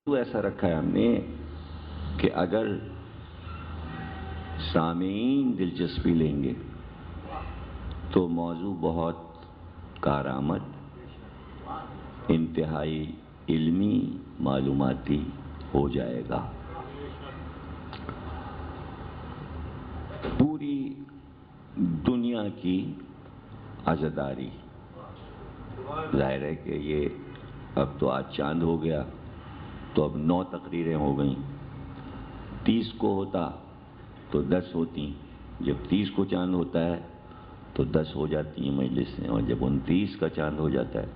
تو ایسا رکھا ہے ہم نے کہ اگر سامعین دلچسپی لیں گے تو موضوع بہت کارآمد، انتہائی علمی، معلوماتی ہو جائے گا۔ پوری دنیا کی عزاداری، ظاہر ہے کہ یہ اب تو آج چاند ہو گیا تو اب 9 تقریریں ہو گئیں، 30 کو ہوتا تو 10 ہوتی، جب 30 کو چاند ہوتا ہے تو 10 ہو جاتی ہیں مجلسیں، اور جب 29 کا چاند ہو جاتا ہے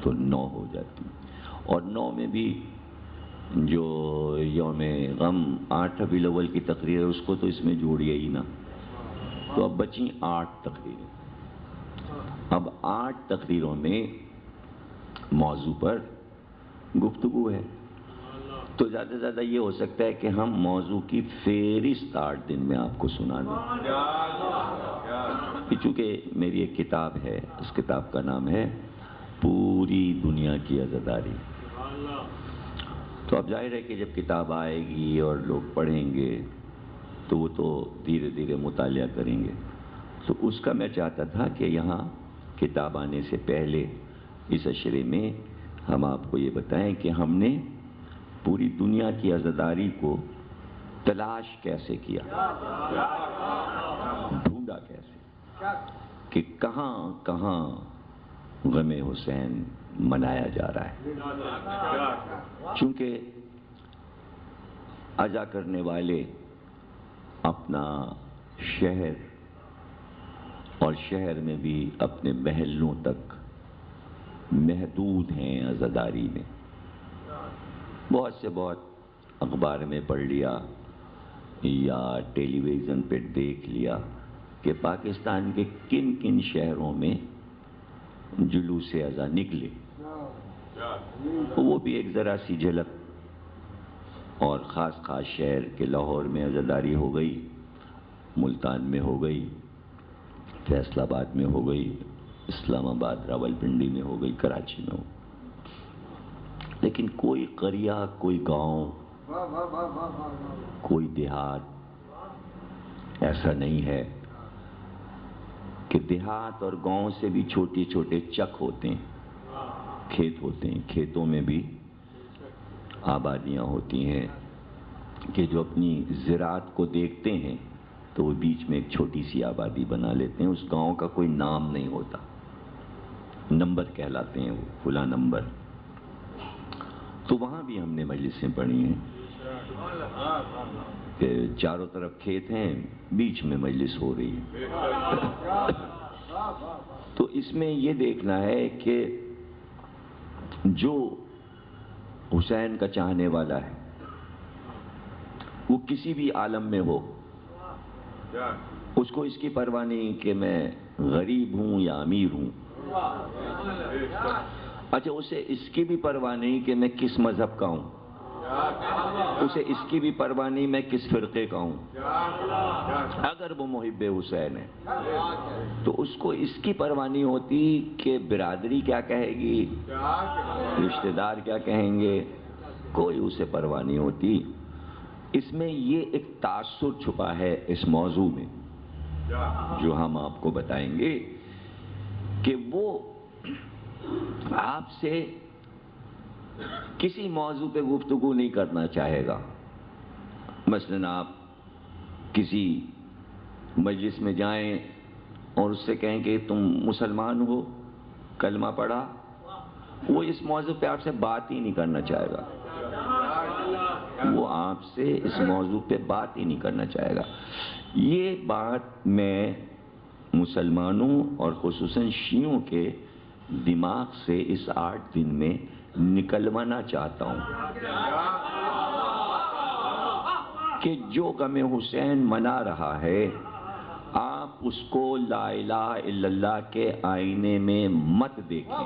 تو 9 ہو جاتی ہیں۔ اور 9 میں بھی جو یوم غم 8 ربیع الاول کی تقریر ہے اس کو تو اس میں جوڑیے ہی نا، تو اب بچیں 8 تقریریں۔ اب 8 تقریروں میں موضوع پر گفتگو ہے، تو زیادہ سے زیادہ یہ ہو سکتا ہے کہ ہم موضوع کی فہرست 8 دن میں آپ کو سنا دیں۔ چونکہ میری ایک کتاب ہے، اس کتاب کا نام ہے پوری دنیا کی عزاداری، تو اب ظاہر ہے کہ جب کتاب آئے گی اور لوگ پڑھیں گے تو وہ تو دھیرے دھیرے مطالعہ کریں گے، تو اس کا میں چاہتا تھا کہ یہاں کتاب آنے سے پہلے اس اشرے میں ہم آپ کو یہ بتائیں کہ ہم نے پوری دنیا کی عزاداری کو تلاش کیسے کیا، ڈھونڈا کیسے کہ کہاں کہاں غم حسین منایا جا رہا ہے۔ چونکہ عزا کرنے والے اپنا شہر اور شہر میں بھی اپنے محلوں تک محدود ہیں عزاداری میں۔ بہت سے بہت اخبار میں پڑھ لیا یا ٹیلی ویژن پہ دیکھ لیا کہ پاکستان کے کن کن شہروں میں جلوس عزا نکلے، وہ بھی ایک ذرا سی جھلک۔ اور خاص خاص شہر کے لاہور میں عزاداری ہو گئی، ملتان میں ہو گئی، فیصل آباد میں ہو گئی، اسلام آباد راولپنڈی میں ہو گئی، کراچی میں ہو گئی، لیکن کوئی قریہ، کوئی گاؤں، کوئی دیہات ایسا نہیں ہے کہ دیہات اور گاؤں سے بھی چھوٹے چھوٹے چک ہوتے ہیں، کھیت ہوتے ہیں، کھیتوں میں بھی آبادیاں ہوتی ہیں کہ جو اپنی زراعت کو دیکھتے ہیں تو وہ بیچ میں ایک چھوٹی سی آبادی بنا لیتے ہیں، اس گاؤں کا کوئی نام نہیں ہوتا، نمبر کہلاتے ہیں وہ، فلاں نمبر۔ تو وہاں بھی ہم نے مجلسیں پڑھی ہیں کہ چاروں طرف کھیت ہیں، بیچ میں مجلس ہو رہی ہے۔ تو اس میں یہ دیکھنا ہے کہ جو حسین کا چاہنے والا ہے وہ کسی بھی عالم میں ہو، اس کو اس کی پرواہ نہیں کہ میں غریب ہوں یا امیر ہوں، اچھا اسے اس کی بھی پرواہ نہیں کہ میں کس مذہب کا ہوں، اسے اس کی بھی پرواہ نہیں میں کس فرقے کا ہوں، اگر وہ محب حسین ہے تو اس کو اس کی پرواہ نہیں ہوتی کہ برادری کیا کہے گی، رشتہ دار کیا کہیں گے، کوئی اسے پرواہ نہیں ہوتی۔ اس میں یہ ایک تاثر چھپا ہے اس موضوع میں جو ہم آپ کو بتائیں گے کہ وہ آپ سے کسی موضوع پہ گفتگو نہیں کرنا چاہے گا۔ مثلاً آپ کسی مجلس میں جائیں اور اس سے کہیں کہ تم مسلمان ہو، کلمہ پڑھا، وہ اس موضوع پہ آپ سے بات ہی نہیں کرنا چاہے گا، وہ آپ سے اس موضوع پہ بات ہی نہیں کرنا چاہے گا۔ یہ بات میں مسلمانوں اور خصوصاً شیعوں کے دماغ سے اس 8 دن میں نکلوانا چاہتا ہوں کہ جو غم حسین منا رہا ہے آپ اس کو لا الہ الا اللہ کے آئینے میں مت دیکھیں۔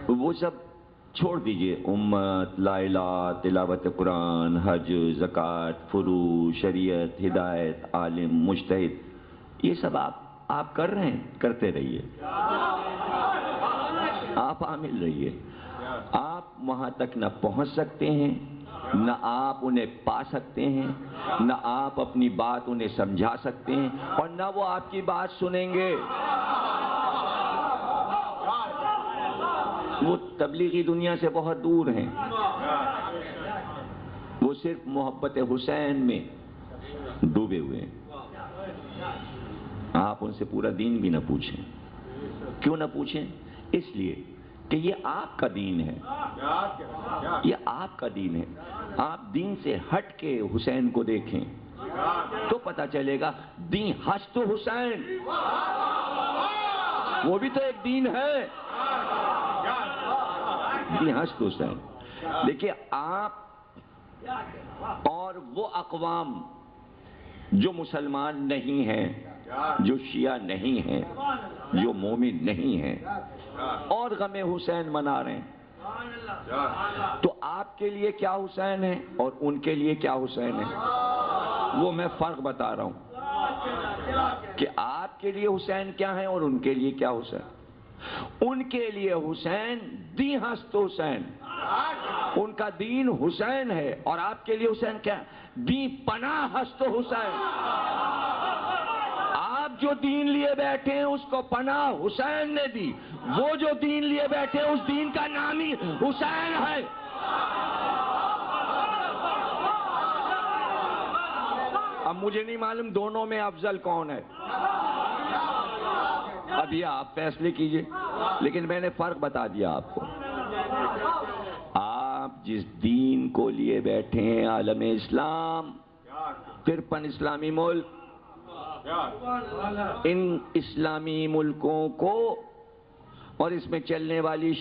وہ سب چھوڑ دیجئے، امت، لا الہ، تلاوت قرآن، حج، زکوٰۃ، فروض، شریعت، ہدایت، عالم، مجتہد، یہ سب آپ کر رہے ہیں، کرتے رہیے، وفا مل رہی ہے. آپ وہاں تک نہ پہنچ سکتے ہیں، نہ آپ انہیں پا سکتے ہیں، نہ آپ اپنی بات انہیں سمجھا سکتے ہیں، اور نہ وہ آپ کی بات سنیں گے. وہ تبلیغی دنیا سے بہت دور ہیں. وہ صرف محبت حسین میں ڈوبے ہوئے ہیں. آپ ان سے پورا دین بھی نہ پوچھیں. کیوں نہ پوچھیں؟ اس لیے کہ یہ آپ کا دین ہے. یہ آپ کا دین ہے. آپ دین سے ہٹ کے حسین کو دیکھیں تو پتہ چلے گا دین ہست حسین، وہ بھی تو ایک دین ہے. دین ہست حسین. دیکھیے، آپ اور وہ اقوام جو مسلمان نہیں ہیں، جو شیعہ نہیں ہیں، جو مومن نہیں ہیں، اور غم حسین منا رہے ہیں، تو آپ کے لیے کیا حسین ہے اور ان کے لیے کیا حسین ہے؟ وہ میں فرق بتا رہا ہوں کہ آپ کے لیے حسین کیا ہے اور ان کے لیے کیا حسین. ان کے لیے حسین دین ہست حسین، ان کا دین حسین ہے. اور آپ کے لیے حسین کیا ہے؟ دین پناہ ہست حسین. آپ جو دین لیے بیٹھے ہیں اس کو پناہ حسین نے دی. وہ جو دین لیے بیٹھے ہیں اس دین کا نام ہی حسین ہے. اب مجھے نہیں معلوم دونوں میں افضل کون ہے، اب یہ آپ فیصلے کیجئے، لیکن میں نے فرق بتا دیا آپ کو. آپ جس دین کو لیے بیٹھے ہیں، عالم اسلام، 53 اسلامی ملک، ان اسلامی ملکوں کو اور اس میں چلنے والی